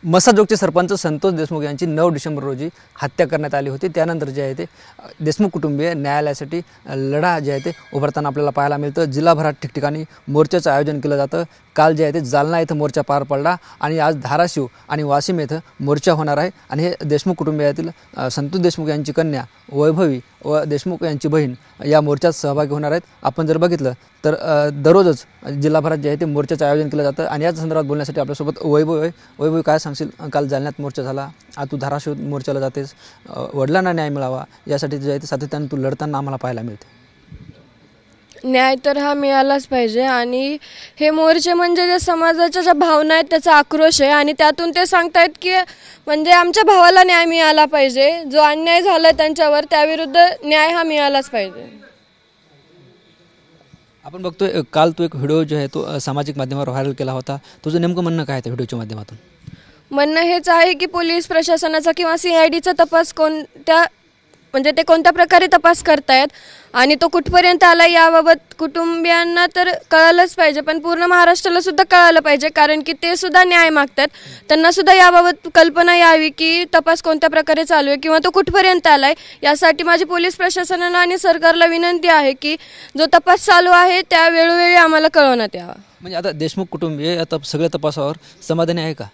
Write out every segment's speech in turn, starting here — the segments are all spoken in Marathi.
मसाजोगचे सरपंच संतोष देशमुख यांची 9 डिसेंबर रोजी हत्या करण्यात आली होती। त्यानंतर जे आहे ते देशमुख कुटुंबीय न्यायालयासाठी लढा जे आहे ते उभारताना आपल्याला पाहायला मिळतं। जिल्हाभरात ठिकठिकाणी मोर्चाचं आयोजन केलं जातं। काल जे आहे ते जालना येथे मोर्चा पार पडला आणि आज धाराशिव आणि वाशिम येथे मोर्चा होणार आहे। आणि हे देशमुख कुटुंबियातील संतोष देशमुख यांची कन्या वैभवी व देशमुख यांची बहीण या मोर्चात सहभागी होणार आहेत। आपण जर बघितलं तर दररोजच जिल्हाभरात जे आहे ते मोर्चाचं आयोजन केलं जातं आणि याच संदर्भात बोलण्यासाठी आपल्यासोबत वैभव आहे। वैभव, काय सांगशील, काल जालन्यात मोर्चा झाला, आज तू धाराशिव मोर्चाला जातेस, वडिलांना न्याय मिळावा यासाठी जे आहे ते सातत्याने तू लढताना आम्हाला पाहायला मिळते। न्याय तर हा मिळालाच पाहिजे आणि हे मोर्चे म्हणजे जे समाजाच्या ज्या भावना आहेत त्याचा आक्रोश आहे आणि त्यातून ते सांगतायत की म्हणजे आमच्या भावाला न्याय मिळाला पाहिजे, जो अन्याय झाला त्यांच्यावर त्याविरुद्ध न्याय हा मिळालाच पाहिजे। आपण बघतोय काल तू एक व्हिडिओ जो आहे तो सामाजिक माध्यमावर व्हायरल केला होता, तुझं नेमकं म्हणणं काय आहे त्या व्हिडिओच्या माध्यमातून? म्हणणं हेच आहे की पोलीस प्रशासनाचा किंवा CIDचा तपास म्हणजे ते कोणत्या प्रकारे तपास करतायत आणि तो कुठपर्यंत आला याबाबत कुटुंबियांना तर कळालंच पाहिजे, पण पूर्ण महाराष्ट्राला सुद्धा कळालं पाहिजे, कारण की ते सुद्धा न्याय मागतात। त्यांना सुद्धा याबाबत कल्पना यावी की तपास कोणत्या प्रकारे चालू आहे किंवा तो कुठपर्यंत आलाय। यासाठी माझी पोलीस प्रशासनाला आणि सरकारला विनंती आहे की जो तपास चालू आहे त्या वेळोवेळी आम्हाला कळवण्यात यावा। म्हणजे आता देशमुख कुटुंबीय आता सगळ्या तपासावर समाधानी आहे का?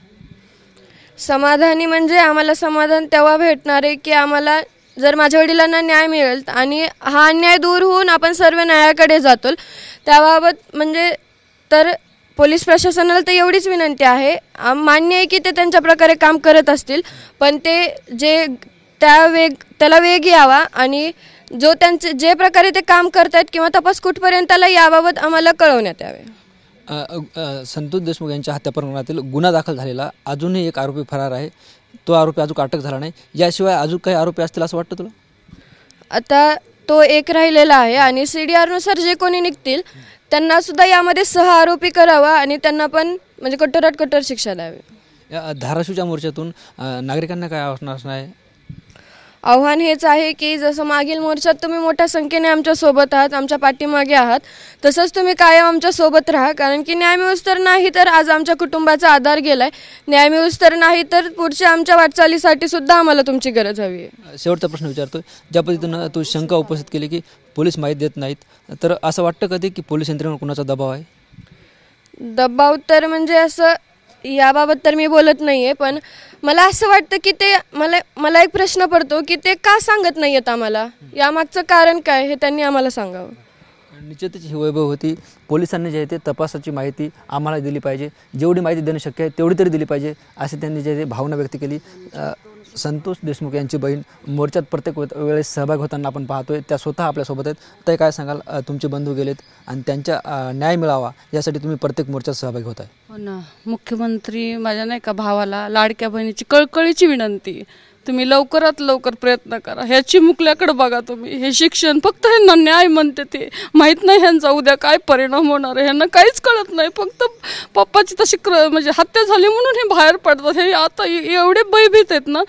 समाधानी म्हणजे आम्हाला समाधान तेव्हा भेटणार आहे की आम्हाला जर माझ्या वडिलांना न्याय मिळेल आणि हा अन्याय दूर होऊन आपण सर्व न्यायाकडे जातो त्याबाबत म्हणजे तर पोलीस प्रशासनाला तर एवढीच विनंती आहे, मान्य आहे की ते त्यांच्या प्रकारे काम करत असतील, पण ते त्याला वेग यावा आणि जो त्यांचे जे प्रकारे ते काम करतायत किंवा तपास कुठपर्यंत आला याबाबत आम्हाला कळवण्यात यावे। संतोष देशमुख यांच्या हत्या प्रकरणातील गुन्हा दाखल झालेला अजूनही एक आरोपी फरार आहे, तो आरोपी अजून अटक झाला नाही। याशिवाय अजून काही आरोपी असतील असं वाटतं तुला? आता तो एक राहिलेला आहे आणि CDR नुसार जे कोणी निघतील त्यांना सुद्धा यामध्ये 6 आरोपी करावा आणि त्यांना पण म्हणजे कठोरात कठोर शिक्षा द्यावी। या धाराशिवच्या मोर्चातून नागरिकांना काय आव्हान असणार आहे? आव्हान हेच आहे की जसं मागील मोर्चात तुम्ही मोठ्या संख्येने आमच्या सोबत आहात, आमच्या पाठीमागे आहात, तसंच तुम्ही कायम आमच्या सोबत राहा, कारण की न्याय मिळूस तर नाही तर आज आमच्या कुटुंबाचा आधार गेलाय, न्याय मिळूस तर नाही तर पुढच्या आमच्या वाटचालीसाठी सुद्धा आम्हाला तुमची गरज हवी आहे। शेवटचा प्रश्न विचारतोय, ज्या पद्धतीनं तू शंका उपस्थित केली की पोलीस माहिती देत नाहीत, तर असं वाटतं कधी की पोलीस यंत्रणेवर कुणाचा दबाव आहे? दबाव तर म्हणजे असं याबाबत तर मी बोलत नाही आहे, पण मला असं वाटतं की ते मला एक प्रश्न पडतो की ते का सांगत नाही आहेत आम्हाला, यामागचं कारण काय हे त्यांनी आम्हाला सांगावं। निश्चितच ही वैभव होती, पोलिसांनी जे आहे ते तपासाची माहिती आम्हाला दिली पाहिजे, जेवढी माहिती देणं शक्य आहे तेवढी तरी दिली पाहिजे असे त्यांनी जे आहे भावना व्यक्त केली। संतोष देशमुख यांची बहीण मोर्चात प्रत्येक वेळेस सहभाग होताना आपण पाहतोय, त्या स्वतः आपल्यासोबत आहेत। तर काय सांगाल, तुमचे बंधू गेलेत आणि त्यांच्या न्याय मिळावा यासाठी तुम्ही प्रत्येक मोर्चात सहभागी होत आहे? हो ना, मुख्यमंत्री माझ्या नाही का भावाला लाडक्या बहिणीची कळकळीची विनंती, तुम्ही लवकरात लवकर प्रयत्न करा, ह्याची मुकल्याकडे बघा तुम्ही, हे शिक्षण फक्त ह्यांना न्याय म्हणते ते माहीत नाही ह्यांचा उद्या काय परिणाम होणार आहे, ह्यांना काहीच कळत नाही, फक्त पप्पाची तशी म्हणजे हत्या झाली म्हणून हे बाहेर पडतात, हे आता एवढे भयभीत आहेत ना,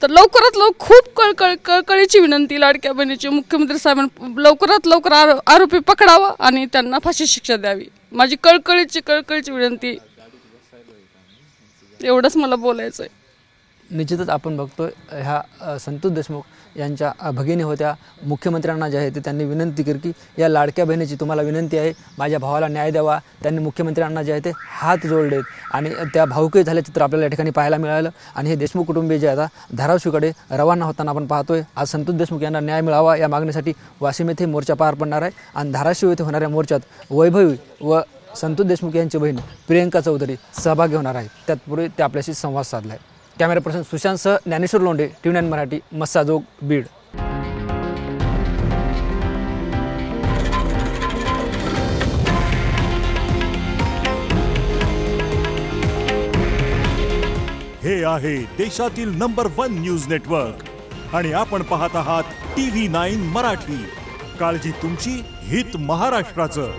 तर लवकरात लवकर खूप कळकळीची विनंती लाडक्या बहिणीची, मुख्यमंत्री साहेबांनी लवकरात लवकर आरोपी पकडावा आणि त्यांना फाशी शिक्षा द्यावी, माझी कळकळीची विनंती, एवढंच मला बोलायचं आहे। निश्चितच आपण बघतोय ह्या संतोष देशमुख यांच्या भगिनी होत्या, मुख्यमंत्र्यांना जे आहे ते त्यांनी विनंती केली की या लाडक्या बहिणीची तुम्हाला विनंती आहे, माझ्या भावाला न्याय द्यावा। त्यांनी मुख्यमंत्र्यांना जे आहे ते हात जोडलेत आणि त्या भावुकी झाल्याचे चित्र आपल्याला या ठिकाणी पाहायला मिळालं। आणि हे देशमुख कुटुंबीय जे आता धाराशिवकडे रवाना होताना आपण पाहतोय, आज संतोष देशमुख यांना न्याय मिळावा या मागणीसाठी वाशिम येथे मोर्चा पार पडणार आहे आणि धाराशिव येथे होणाऱ्या मोर्चात वैभवी व संतोष देशमुख यांची बहीण प्रियंका चौधरी सहभागी होणार आहे। त्यापूर्वी ते आपल्याशी संवाद साधला आहे। कॅमेरा पर्सन सुशांतसह ज्ञानेश्वर लोंढे, TV9 मराठी, मस्साजोग, बीड। हे आहे देशातील नंबर 1 न्यूज नेटवर्क आणि आपण पाहत आहात TV9 मराठी। काळजी तुमची, हित महाराष्ट्राचं।